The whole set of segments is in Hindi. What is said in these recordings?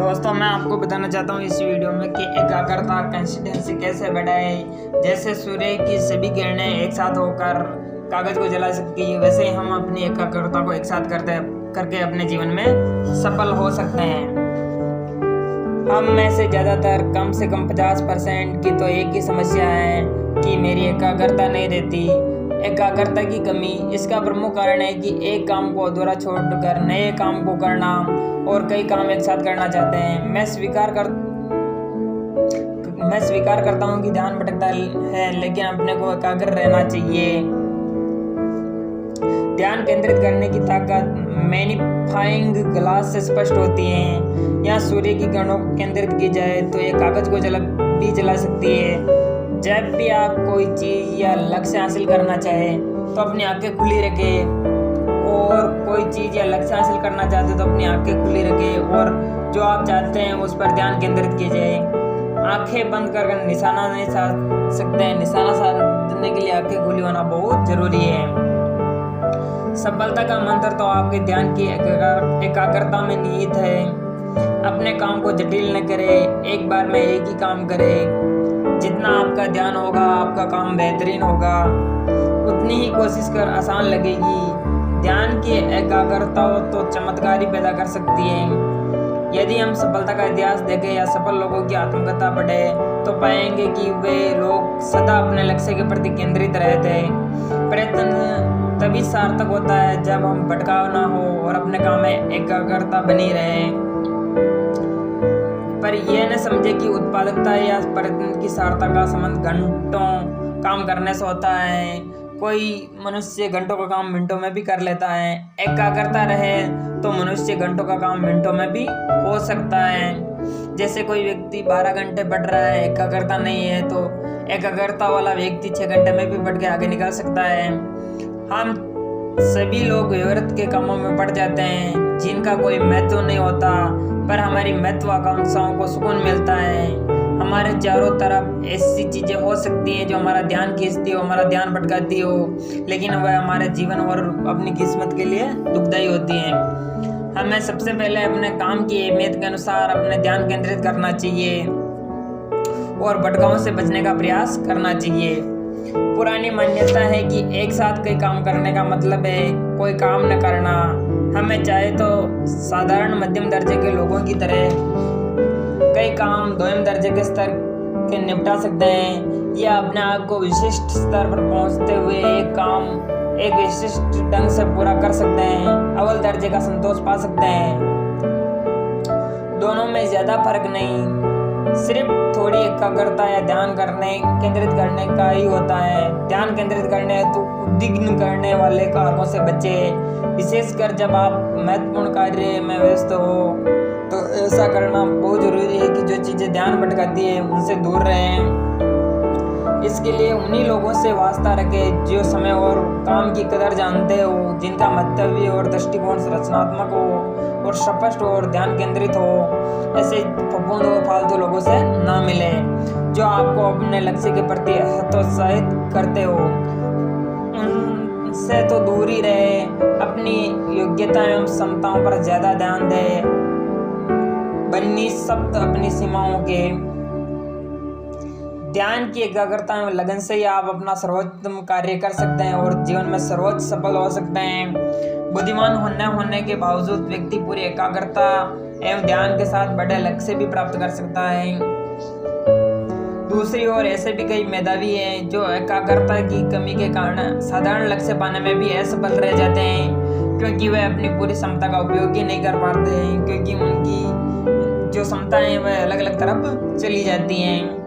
दोस्तों मैं आपको बताना चाहता हूँ इस वीडियो में कि एकाग्रता कंसिस्टेंसी कैसे बढ़ाए। जैसे सूर्य की सभी किरणें एक साथ होकर कागज को जला सकती है, वैसे ही हम अपनी एकाग्रता को एक साथ करके अपने जीवन में सफल हो सकते हैं। हम में से ज़्यादातर कम से कम 50% की तो एक ही समस्या है कि मेरी एकाग्रता नहीं रहती। एकाग्रता की कमी इसका प्रमुख कारण है कि एक काम को अधूरा छोड़कर नए काम को करना और कई काम एक साथ करना चाहते हैं। मैं स्वीकार करता हूँ कि ध्यान भटकता है, लेकिन अपने को एकाग्र रहना चाहिए। ध्यान केंद्रित करने की ताकत मैग्नीफाइंग ग्लास से स्पष्ट होती है। यहाँ सूर्य की किरणों को केंद्रित की जाए तो ये कागज को जला सकती है। जब भी आप कोई चीज़ या लक्ष्य हासिल करना चाहे तो अपनी आंखें खुली रखें, और कोई चीज़ या लक्ष्य हासिल करना चाहते तो अपनी आंखें खुली रखें और जो आप चाहते हैं उस पर ध्यान केंद्रित कीजिए। आंखें बंद कर निशाना नहीं साध सकते हैं। निशाना साधने के लिए आंखें खुली होना बहुत जरूरी है। सफलता का मंत्र तो आपके ध्यान की एकाग्रता में निहित है। अपने काम को जटिल न करें, एक बार में एक ही काम करें। जितना आपका ध्यान होगा आपका काम बेहतरीन होगा, उतनी ही कोशिश कर आसान लगेगी। ध्यान की एकाग्रता तो चमत्कार ही पैदा कर सकती है। यदि हम सफलता का इतिहास देखें या सफल लोगों की आत्मकथा पढ़े तो पाएंगे कि वे लोग सदा अपने लक्ष्य के प्रति केंद्रित रहते हैं। प्रयत्न तभी सार्थक होता है जब हम भटकाव ना हो और अपने काम में एकाग्रता बनी रहे। पर यह न समझे कि उत्पादकता या प्रयत्न की सार्थकता का संबंध घंटों काम करने से होता है। कोई मनुष्य घंटों का काम मिनटों में भी कर लेता है। एकाग्रता रहे तो मनुष्य घंटों का काम मिनटों में भी हो सकता है। जैसे कोई व्यक्ति 12 घंटे पढ़ रहा है, एकाग्रता नहीं है, तो एकाग्रता वाला व्यक्ति 6 घंटे में भी पढ़ के आगे निकल सकता है। हम सभी लोग व्यर्थ के कामों में पड़ जाते हैं जिनका कोई महत्व नहीं होता, पर हमारी महत्वाकांक्षाओं को सुकून मिलता है। हमारे चारों तरफ ऐसी चीज़ें हो सकती हैं जो हमारा ध्यान खींचती हो, हमारा ध्यान भटकाती हो, लेकिन वह हमारे जीवन और अपनी किस्मत के लिए दुखदायी होती हैं। हमें सबसे पहले अपने काम की अहमियत के अनुसार अपने ध्यान केंद्रित करना चाहिए और भटकाव से बचने का प्रयास करना चाहिए। पुरानी मान्यता है कि एक साथ कई काम करने का मतलब है कोई काम न करना। हमें चाहे तो साधारण मध्यम दर्जे के लोगों की तरह कई काम मध्यम दर्जे के स्तर के निपटा सकते हैं, या अपने आप को विशिष्ट स्तर पर पहुंचते हुए एक काम एक विशिष्ट ढंग से पूरा कर सकते हैं। अव्वल दर्जे का संतोष पा सकते हैं। दोनों में ज्यादा फर्क नहीं, सिर्फ थोड़ी एकाग्रता या ध्यान केंद्रित करने का ही होता है। ध्यान केंद्रित करने तो उद्विग्न करने वाले कारकों से बचे, विशेषकर जब आप महत्वपूर्ण कार्य में व्यस्त हो तो ऐसा करना बहुत जरूरी है कि जो चीज़ें ध्यान भटकाती है उनसे दूर रहें। इसके लिए उन्हीं लोगों से वास्ता रखें जो समय और काम की कदर जानते हो, जिनका मंतव्य और दृष्टिकोण रचनात्मक हो और स्पष्ट हो और ध्यान केंद्रित हो। ऐसे फफूंद और फालतू लोगों से ना मिले जो आपको अपने लक्ष्य के प्रति हतोत्साहित करते हो। उनसे तो दूर ही रहे। अपनी योग्यता एवं क्षमताओं पर ज्यादा ध्यान दें। बन्नी शब्द अपनी सीमाओं के। ध्यान की एकाग्रता में लगन से ही आप अपना सर्वोत्तम कार्य कर सकते हैं और जीवन में सर्वोच्च सफल हो सकते हैं। बुद्धिमान होने के बावजूद व्यक्ति पूरी एकाग्रता एवं ध्यान के साथ बड़े लक्ष्य भी प्राप्त कर सकता है। दूसरी ओर ऐसे भी कई मेधावी हैं जो एकाग्रता की कमी के कारण साधारण लक्ष्य पाने में भी असफल रह जाते हैं, क्योंकि वे अपनी पूरी क्षमता का उपयोग ही नहीं कर पाते हैं, क्योंकि उनकी जो क्षमताएं हैं वह अलग अलग तरफ चली जाती हैं।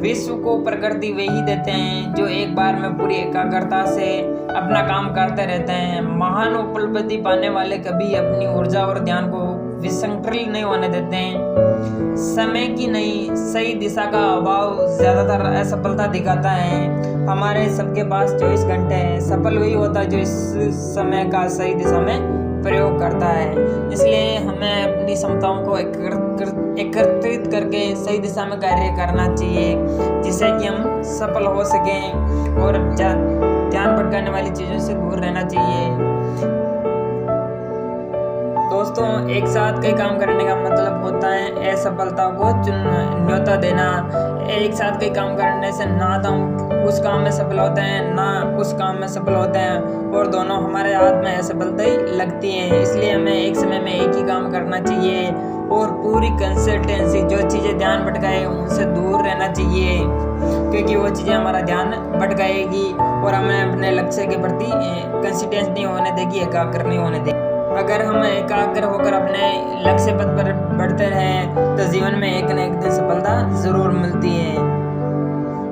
विश्व को प्रकृति वे ही देते हैं जो एक बार में पूरी एकाग्रता से अपना काम करते रहते हैं। महान उपलब्धि पाने वाले कभी अपनी ऊर्जा और ध्यान को विसंकृत नहीं होने देते हैं। समय की नहीं सही दिशा का अभाव ज्यादातर असफलता दिखाता है। हमारे सबके पास 24 घंटे हैं। सफल वही होता है जो इस समय का सही दिशा में प्रयोग करता है। इसलिए हमें अपनी क्षमताओं को एकत्रित करके सही दिशा में कार्य करना चाहिए, जिससे कि हम सफल हो सकें और ध्यान भटकाने वाली चीज़ों से दूर रहना चाहिए। दोस्तों, एक साथ कई काम करने का मतलब होता है सफलता को न्योता देना। एक साथ कई काम करने से ना तो हम उस काम में सफल होते हैं ना उस काम में सफल होते हैं, और दोनों हमारे हाथ में असफलता ही लगती है। इसलिए हमें एक समय में एक ही काम करना चाहिए और पूरी कंसिस्टेंसी, जो चीज़ें ध्यान भटकाए उनसे दूर रहना चाहिए, क्योंकि वो चीज़ें हमारा ध्यान भटकाएगी और हमें अपने लक्ष्य के प्रति कंसिस्टेंस नहीं होने देगी, एकाग्र नहीं होने देगी। अगर हम एकाग्र होकर अपने लक्ष्य पथ पर बढ़ते रहें तो जीवन में एक न एक दिन सफलता ज़रूर मिलती है।